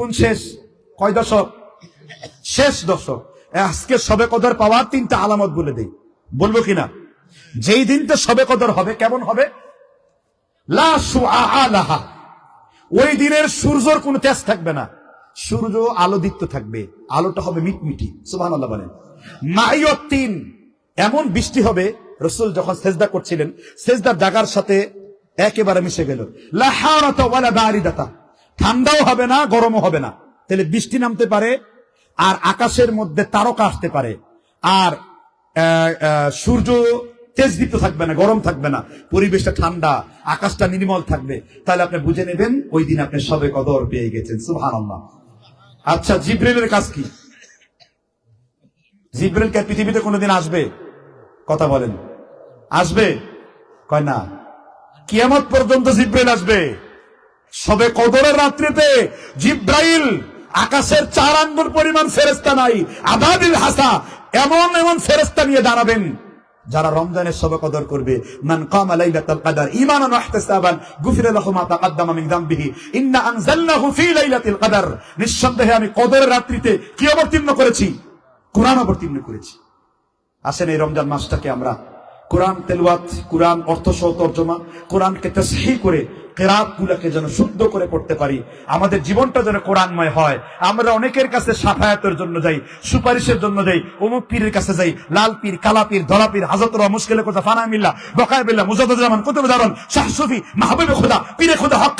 কোন শেষ কয় দশক? শেষ দশক। আজকে শবে কদর পাওয়ার তিনটা আলামত বলে দেই, বলবো কিনা? যেই দিনটা শবে কদর হবে কেমন হবে? লা শুআআ লাহা, ওই দিনের সূর্যের কোনো তেজ থাকবে না, সূর্য আলোদীপ্ত থাকবে, আলোটা হবে মিটমিটি। সুবহানাল্লাহ বলেন। মাইয়তিন, এমন বৃষ্টি হবে, রাসূল যখন সেজদা করছিলেন সেজদার জায়গার সাথে একেবারে মিশে গেল। লা হারাতা ওয়ালা বারিদাতা, ঠান্ডাও হবে না গরমও হবে না। তাহলে বৃষ্টি নামতে পারে, আর আকাশের মধ্যে তারকা আসতে পারে, আর সূর্য তেজদীপ্ত থাকবে না, গরম থাকবে না, পরিবেশটা ঠান্ডা, আকাশটা নির্মল থাকবে। তাহলে আপনি বুঝে নেবেন ওই দিন আপনি শবে কদর পেয়ে গেছেন। সুবহানাল্লাহ। আচ্ছা, জিবরিলের কাজ কি? জিবরিল কে পৃথিবীতে কোনোদিন আসবে? কথা বলেন, আসবে? কয় না। কিয়ামত পর্যন্ত জিবরিল আসবে। শবে কদরের রাত্রিতে জিবরাইল, আকাশের 4 আঙ্গুল পরিমাণ ফেরেশতা নাই, আদাবিল হাসা, এমন এমন ফেরেশতা নিয়ে দাঁড়াবেন যারা রমজানের শবে কদর করবে। মান কামা লাইলাতুল কদর ঈমানান ওয়া ইহতিসাবান গুফিরা লাহু মা তাকাদ্দামা মিন যামবিহি ইন্না আনজালনাহু ফি লাইলাতিল কদর। নিঃসন্দেহে আমি কদরের রাত্রিতে কি অবতীর্ণ করেছি? কোরআন অবতীর্ণ করেছি। আসেন এই রমজান মাসটাকে আমরা কোরআন তেলাওয়াত, কোরআন অর্থসহ তরজমা, কোরআনকে তাসহিহ করে কিরাত গুলাকে যেন শুদ্ধ করে পড়তে পারি, আমাদের জীবনটা যেন কোরআনময় হয়। আমরা অনেকের কাছে সাফায়াতের জন্য যাই, সুপারিশের জন্য যাই, অমুক পীরের কাছে যাই, লাল পীর, কালা পীর, ধলা পীর, হাজরতুল্লাহ, মুশকিলে খোদা, ফানা মিল্লাহ, বকায়ে বিল্লাহ, মুজাদ্দিদ জামান, কুতুব জামান, শাহ সুফি, মাহবুবে খোদা, পীরে খোদা, হক